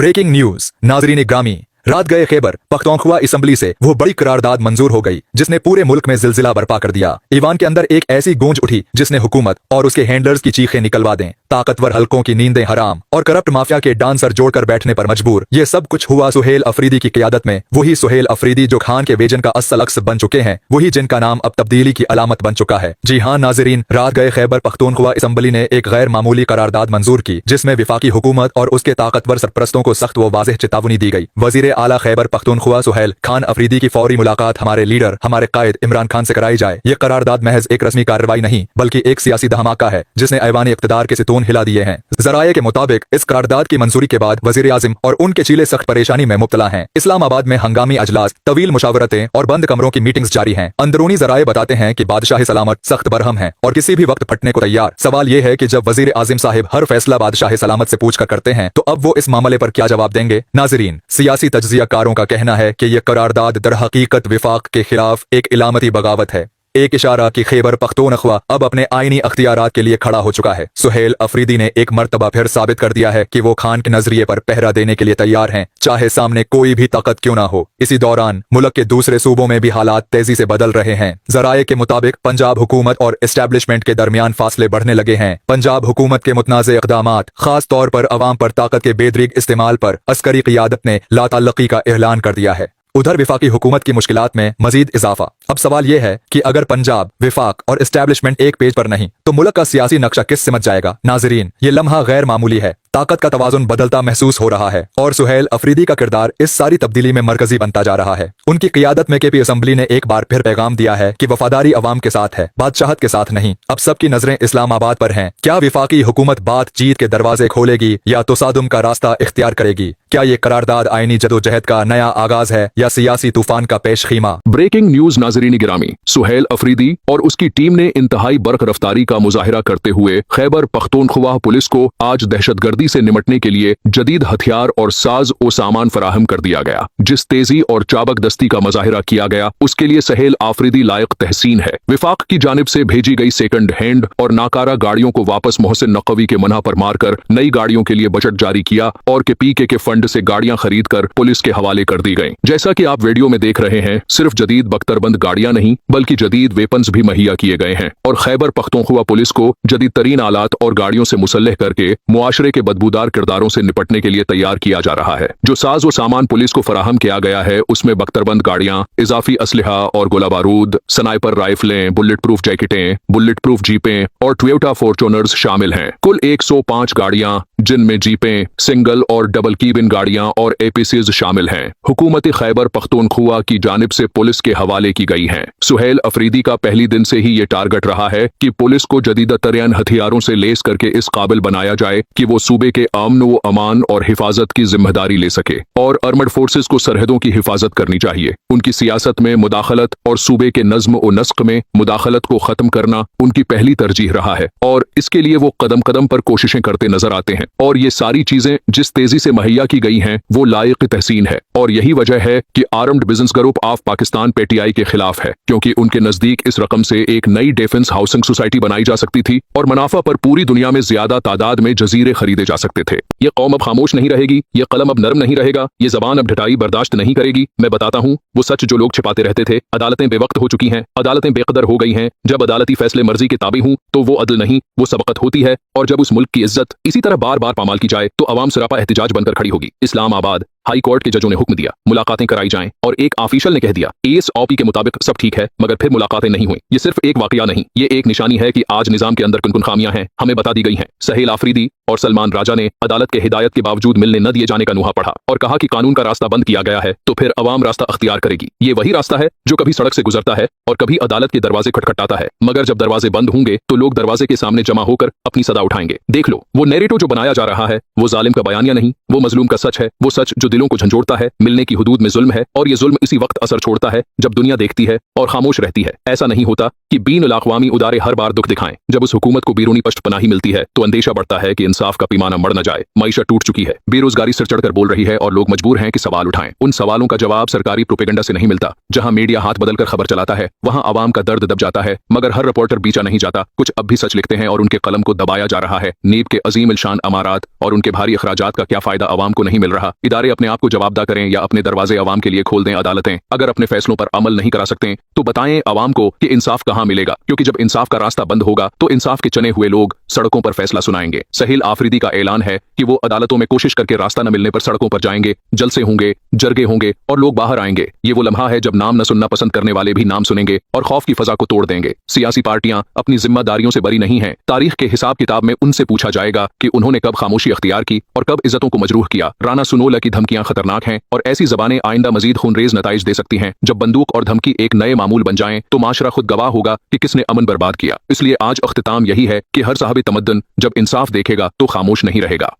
Breaking news नाजरीन ग्रामी, रात गए खैबर पख्तूनख्वा असम्बली से वो बड़ी करारदाद मंजूर हो गई जिसने पूरे मुल्क में जिलजिला बर्पा कर दिया। ईवान के अंदर एक ऐसी गूंज उठी जिसने हुकूमत और उसके हैंडलर्स की चीखें निकलवा दें, ताकतवर हलकों की नींदें हराम और करप्ट माफिया के डांसर जोड़कर बैठने पर मजबूर। ये सब कुछ हुआ सुहेल अफरीदी की क़ियादत में। वही सुहेल अफरीदी जो खान के विजन का असल अक्स बन चुके हैं, वही जिनका नाम अब तब्दीली की अलामत बन चुका है। जी हाँ नाजरीन, रात गए खैबर पख्तूनख्वा असम्बली ने एक गैर मामूली करारदाद मंजूर की जिसमें विफाकी हुकूमत और उसके ताकतवर सरपरस्तों को सख्त व वाज़ेह चेतावनी दी गई। वजीर आला खैबर पख्तूनख्वा सुहेल खान अफरीदी की फौरी मुलाकात हमारे लीडर हमारे कायद इमरान खान से कराई जाए। ये करारदाद महज एक रस्मी कार्रवाई नहीं बल्कि एक सियासी धमाका है जिसने ऐवान इक़्तिदार के सितून हिला दिए हैं। ज़राए के मुताबिक इस करारदाद की मंजूरी के बाद वज़ीर आज़म और उनके चीले सख्त परेशानी में मुब्तला हैं। इस्लामाबाद में हंगामी अजलास, तवील मुशावरतें और बंद कमरों की मीटिंग्स जारी हैं। अंदरूनी ज़राए बताते हैं कि बादशाह सलामत सख्त बरहम है और किसी भी वक्त फटने को तैयार। सवाल ये है कि जब वज़ीर आज़म साहिब हर फैसला बादशाह सलामत से पूछ कर करते हैं तो अब वो इस मामले पर क्या जवाब देंगे। नाजरीन, सियासी तज्ज़ियाकारों का कहना है कि यह करारदाद दरहकीकत विफाक के खिलाफ एक इलामती बगावत है। एक इशारा कि खैबर पख्तूनख्वा अब अपने आईनी अख्तियारात के लिए खड़ा हो चुका है। सुहेल अफरीदी ने एक मर्तबा फिर साबित कर दिया है कि वो खान के नजरिए पर पहरा देने के लिए तैयार हैं, चाहे सामने कोई भी ताकत क्यों ना हो। इसी दौरान मुल्क के दूसरे सूबों में भी हालात तेजी से बदल रहे हैं। ज़राए के मुताबिक पंजाब हुकूमत और एस्टेब्लिशमेंट के दरमियान फासले बढ़ने लगे हैं। पंजाब हुकूमत के मुतनाज़ इक़दामात, खास तौर पर अवाम पर ताकत के बेदरीग इस्तेमाल पर अस्करी क़ियादत ने लाताल्लुकी का ऐलान कर दिया है। उधर विफाकी हुकूमत की मुश्किलात में मजीद इजाफा। अब सवाल यह है कि अगर पंजाब, विफाक और एस्टेब्लिशमेंट एक पेज पर नहीं तो मुल्क का सियासी नक्शा किस सिमत जाएगा। नाजरीन, ये लम्हा गैर मामूली है। ताकत का तवाजुन बदलता महसूस हो रहा है और सुहेल अफरीदी का किरदार इस सारी तब्दीली में मरकजी बनता जा रहा है। उनकी क़ियादत में केपी असम्बली ने एक बार फिर पैगाम दिया है कि वफादारी अवाम के साथ है, बादशाहत के साथ नहीं। अब सबकी नजरें इस्लामाबाद पर हैं। क्या विफाकी हुकूमत बातचीत के दरवाजे खोलेगी या तसादुम का रास्ता इख्तियार करेगी? क्या ये करारदाद आईनी जदोजहद का नया आगाज है या सियासी तूफान का पेश खीमा? ब्रेकिंग न्यूज नाजरीन गिरामी, सुहेल अफरीदी और उसकी टीम ने इंतहाई बर्क रफ्तारी का मुजाहिरा करते हुए खैबर पख्तूनख्वा पुलिस को आज दहशतगर्दी से निमटने के लिए जदीद हथियार और साज और सामान फराहम कर दिया गया। जिस तेजी और चाबक दस्ती का मुजाहिरा किया गया उसके लिए सुहेल अफरीदी लायक तहसीन है। विफाक की जानिब से भेजी गई सेकंड हैंड और नाकारा गाड़ियों को वापस मोहसिन नकवी के मना पर मारकर नई गाड़ियों के लिए बजट जारी किया और के पीके के फंड से गाड़ियां खरीद कर पुलिस के हवाले कर दी गईं। जैसा कि आप वीडियो में देख रहे हैं, सिर्फ जदीद बख्तरबंद गाड़ियां नहीं बल्कि जदीद वेपन्स भी मुहैया किए गए हैं और खैबर पख्तूनख्वा पुलिस को जदीद तरीन आलात और गाड़ियों से मुसल्लह करके मुआशरे के बदबूदार किरदारों से निपटने के लिए तैयार किया जा रहा है। जो साज और सामान पुलिस को फराहम किया गया है उसमें बख्तरबंद गाड़ियां, इजाफी असलहा और गोला बारूद, स्नाइपर राइफलें, बुलेट प्रूफ जैकेटें, बुलेट प्रूफ जीपें और टोयोटा फॉर्च्यूनर्स शामिल हैं। कुल 105 गाड़ियां जिनमें जीपें, सिंगल और डबल कीबिन गाड़ियां और एपीसीज शामिल हैं, हुकूमत खैबर पख्तूनख्वा की जानिब से पुलिस के हवाले की गई हैं। सुहेल अफरीदी का पहली दिन से ही ये टारगेट रहा है कि पुलिस को जदीदतरीन हथियारों से लेस करके इस काबिल बनाया जाए कि वो सूबे के अमन व अमान और हिफाजत की जिम्मेदारी ले सके। और आर्मड फोर्सेस को सरहदों की हिफाजत करनी चाहिए। उनकी सियासत में मुदाखलत और सूबे के नज्म और नस्क में मुदाखलत को खत्म करना उनकी पहली तरजीह रहा है और इसके लिए वो कदम कदम पर कोशिशें करते नजर आते हैं। और ये सारी चीजें जिस तेजी से मुहैया की गई हैं वो लायक तहसीन है और यही वजह है कि armed business group of Pakistan PTI के खिलाफ है, क्योंकि उनके नजदीक इस रकम से एक नई डिफेंस हाउसिंग सोसाइटी बनाई जा सकती थी और मुनाफा पर पूरी दुनिया में ज्यादा तादाद में जजीरे खरीदे जा सकते थे। ये कौम अब खामोश नहीं रहेगी, ये कलम अब नरम नहीं रहेगा, ये जबान अब ढटाई बर्दाश्त नहीं करेगी। मैं बताता हूँ वो सच जो लोग छिपाते रहते थे। अदालतें बेवक्त हो चुकी हैं, अदालतें बेकदर हो गई हैं। जब अदालती फैसले मर्जी के ताबे हूँ तो वो अदल नहीं, वो सबकत होती है। और जब उस मुल्क की इज्जत इसी तरह बार बार पामाल की जाए तो अवाम सरापा एहतिजाज बनकर खड़ी होगी। इस्लामाबाद हाई कोर्ट के जजों ने हुक्म दिया मुलाकातें कराई जाएं और एक ऑफिशियल ने कह दिया एएसओपी के मुताबिक सब ठीक है, मगर फिर मुलाकातें नहीं हुई। ये सिर्फ एक वाकया नहीं, ये एक निशानी है कि आज निजाम के अंदर कुन खामियां हैं, हमें बता दी गई हैं। सुहेल अफरीदी और सलमान राजा ने अदालत के हिदायत के बावजूद मिलने न दिए जाने का नुहा पढ़ा और कहा कि कानून का रास्ता बंद किया गया है तो फिर अवाम रास्ता अख्तियार करेगी। ये वही रास्ता है जो कभी सड़क से गुजरता है और कभी अदालत के दरवाजे खटखटाता है, मगर जब दरवाजे बंद होंगे तो लोग दरवाजे के सामने जमा होकर अपनी सदा उठाएंगे। देख लो, वो नैरेटिव जो बनाया जा रहा है वो जालिम का बयानिया नहीं, वो मजलूम का सच है, वो सच जो दिलों को झंझोड़ता है। मिलने की हुदूद में जुल्म है और ये जुल्म इसी वक्त असर छोड़ता है जब दुनिया देखती है और खामोश रहती है। ऐसा नहीं होता कि बीन अल-अक़वामी उदारे हर बार दुख दिखाएं। जब उस हुकूमत को बैरूनी पश्तपनाही मिलती है तो अंदेशा बढ़ता है कि इंसाफ का पैमाना मर न जाए। मईशत टूट चुकी है, बेरोजगारी सिर चढ़कर बोल रही है और लोग मजबूर हैं कि सवाल उठाएं। उन सवालों का जवाब सरकारी प्रोपेगेंडा से नहीं मिलता। जहां मीडिया हाथ बदलकर खबर चलाता है वहां आवाम का दर्द दब जाता है, मगर हर रिपोर्टर बीचा नहीं जाता। कुछ अब भी सच लिखते हैं और उनके कलम को दबाया जा रहा है। नीब के अजीम इल्शान अमारात और उनके भारी अखराजात का क्या फायदा आवाम को नहीं मिल रहा। इदारे अपने आप को जवाबदा करें या अपने दरवाजे आवाम के लिए खोल दें। अदालतें अगर अपने फैसलों पर अमल नहीं करा सकते तो बताएं आवाम को कि इंसाफ कहां मिलेगा, क्योंकि जब इंसाफ का रास्ता बंद होगा तो इंसाफ के चने हुए लोग सड़कों पर फैसला सुनाएंगे। सहील आफरीदी का ऐलान है कि वो अदालतों में कोशिश करके रास्ता न मिलने पर सड़कों पर जाएंगे। जलसे होंगे, जरगे होंगे और लोग बाहर आएंगे। ये वो लम्हा है जब नाम न सुनना पसंद करने वाले भी नाम सुनेंगे और खौफ की फजा को तोड़ देंगे। सियासी पार्टियां अपनी जिम्मेदारियों से बरी नहीं हैं। तारीख के हिसाब किताब में उनसे पूछा जाएगा कि उन्होंने कब खामोशी अख्तियार की और कब इज्जतों को मजरूह किया। राना सुनोला की धमकियां खतरनाक हैं और ऐसी जबानें आइंदा मजीद खूनरेज नताइज दे सकती हैं। जब बंदूक और धमकी एक नए मामूल बन जाएं तो माशरा खुद गवाह होगा कि किसने अमन बर्बाद किया। इसलिए आज अख्तिताम यही है कि हर साहब तमद्दुन जब इंसाफ देखेगा तो खामोश नहीं रहेगा।